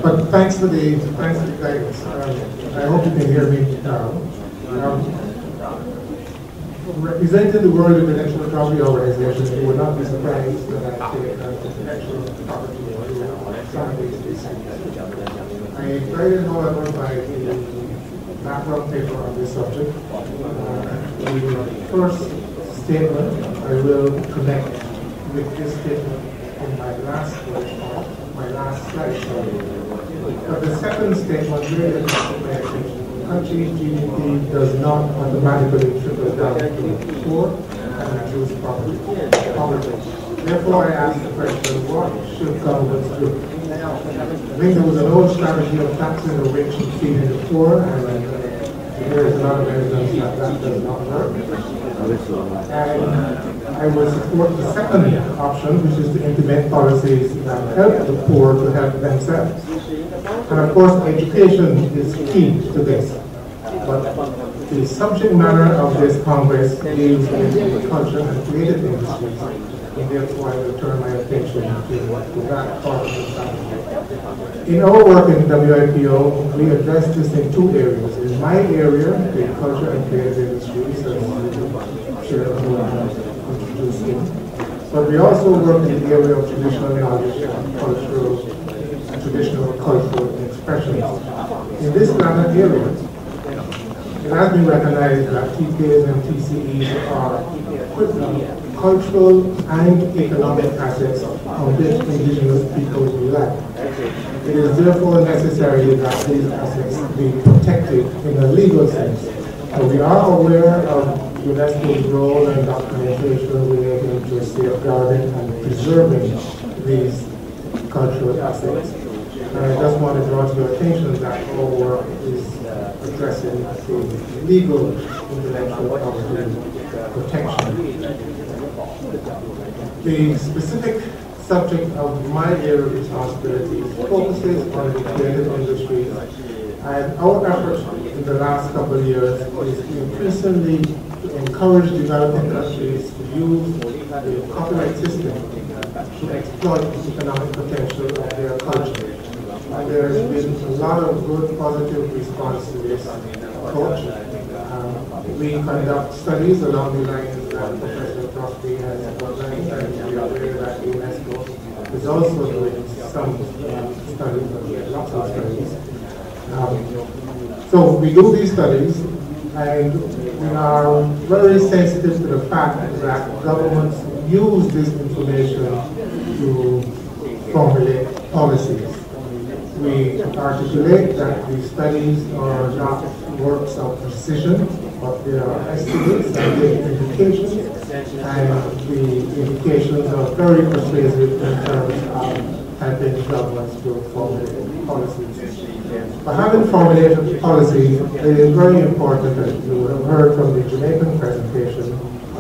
But thanks for the guidance. I hope you can hear me now. Representing the World Intellectual Property Organization, you will not be surprised that I take intellectual property to science issues. I am guided, however, by the background paper on this subject. The first statement I will connect with this statement in my last slide. But the second statement really attracted my attention. Country GDP does not automatically trickle down to the poor and reduce poverty. Therefore, I asked the question, what should governments do? I think there was an old strategy of taxing the rich and feeding the poor, and there is a lot of evidence that that does not work. And I would support the second option, which is to implement policies that help the poor to help themselves. And of course, education is key to this. But the subject matter of this Congress deals with the culture and creative industries, and therefore I will turn my attention to that part of the strategy. In our work in WIPO, we address this in two areas. In my area, the culture and creative industries, as Chair introduced, but we also work in the area of traditional knowledge and traditional cultural expressions. In this latter area, it has been recognized that TKs and TCEs are cultural and economic assets on which indigenous peoples rely. It is therefore necessary that these assets be protected in a legal sense. So we are aware of UNESCO's role and documentation relating to safeguarding and preserving these cultural assets. And I just want to draw to your attention that our work is addressing the legal intellectual property protection. The specific subject of my area of responsibility focuses on the creative industries, and our effort in the last couple of years is increasingly to encourage developing countries to use the copyright system to exploit the economic potential of their culture. And there has been a lot of good, positive response to this approach. We conduct studies along the lines that Professor Crosby has outlined, and we are aware that UNESCO is also doing some studies, lots of studies. So we do these studies, and we are very sensitive to the fact that governments use this information to formulate policies. We articulate that these studies are not works of precision, but they are estimates and they are indications, and the indications are very persuasive in terms of helping governments to formulate policies. But having formulated policies, it is very important, as you have heard from the Jamaican presentation a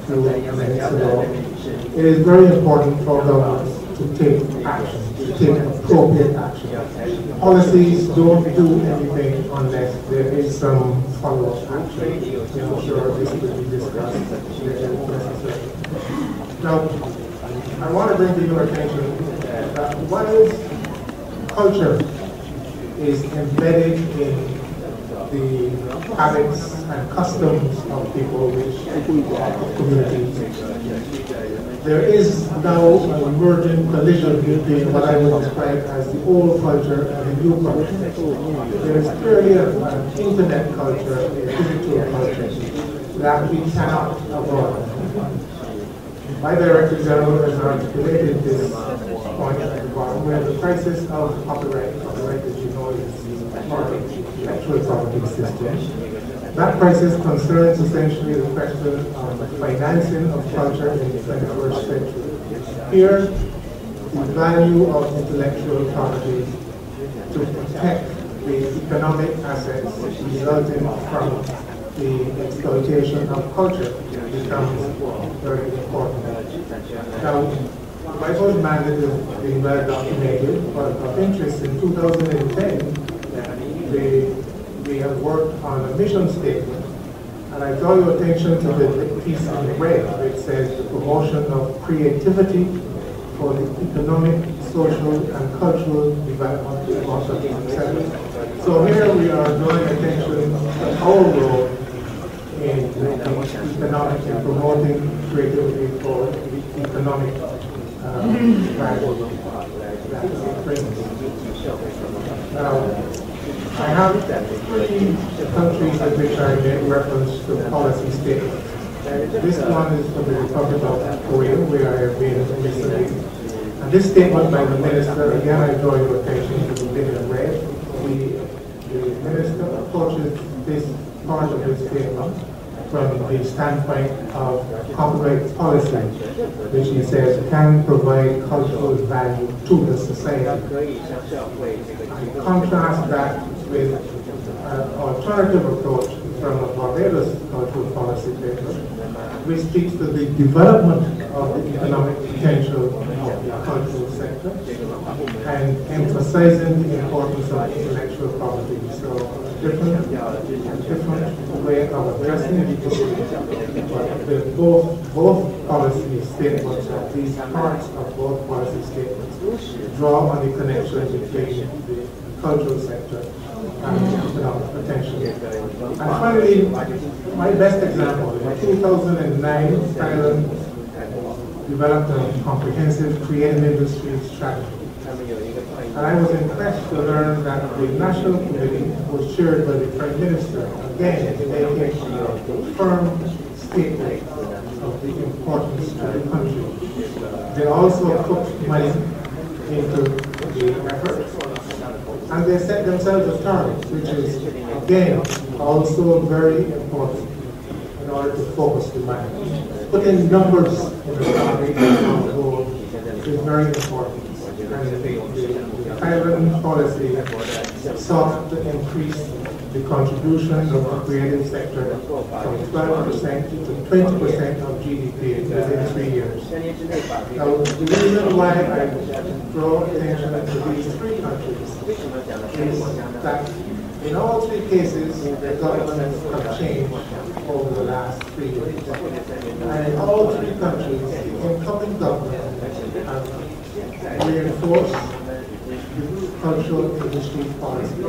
few minutes ago, it is very important for governments to take action, to take appropriate action. Policies don't do anything unless there is some follow-up action. I'm sure this will be discussed if necessary. Now, I want to bring to your attention that while culture is embedded in the habits and customs of people, of communities, there is now an emerging collision between what I would describe as the old culture and the new culture. There is clearly an internet culture, a digital culture, that we cannot avoid. My Director General has articulated this point at the bottom, where the crisis of copyright, as you know, is part of the intellectual property system. That crisis concerns essentially the question of the financing of culture in the 21st century. Here, the value of intellectual property to protect the economic assets resulting from the exploitation of culture becomes very important. Now, WIPO's mandate is being well documented, but of interest in 2010, we have worked on a mission statement, and I draw your attention to the piece in red, which says the promotion of creativity for the economic social and cultural development of the sector. So here we are drawing attention to our role in economic and promoting creativity for economic value that it brings. Now, I have 3 countries in which I made reference to policy statements. This one is from the Republic of Korea, where I have been recently. And this statement by the minister, again, I draw your attention to the bit in red. The minister approaches this part of his statement from the standpoint of copyright policy, which he says can provide cultural value to the society. I contrast that with an alternative approach from a Barbados cultural policy paper, which speaks to the development of the economic potential of the cultural sector and emphasizing the importance of intellectual property. So different way of addressing the issue, but both policy statements, at least parts of both policy statements, draw on the connection between the cultural sector and economic potential. And finally, my best example, in 2009, Thailand developed a comprehensive creative industry strategy. And I was impressed to learn that the National Committee was chaired by the Prime Minister. Again, they take a firm statement of the importance to the country. They also put money into the effort. And they set themselves a target, which is, again, also very important in order to focus the money. Putting numbers in the target goal is very important. And the Thailand policy sought to increase the contribution of the creative sector from 12% to 20% of GDP within 3 years. Now, the reason why I draw attention to these 3 countries is that in all 3 cases, the governments have changed over the last 3 years. And in all 3 countries, the incumbent government have reinforced the cultural industry policy.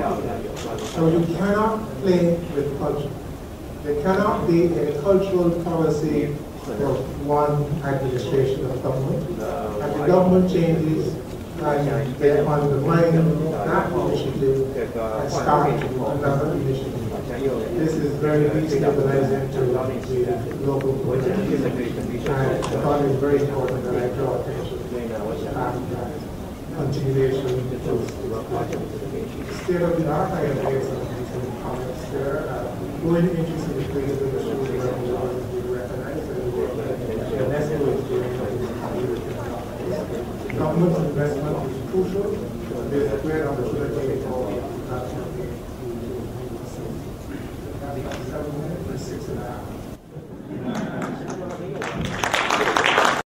So you cannot play with culture. There cannot be a cultural policy for one administration of government. And the government changes and they undermine that initiative and start another initiative. This is very destabilizing to the local community. And I thought it was very important that I draw attention to that continuation to the state of the art. I have made some comments there. Going into the creative industry we recognize that UNESCO is doing government investment is crucial. There's a great opportunity for 7 minutes and 6.5.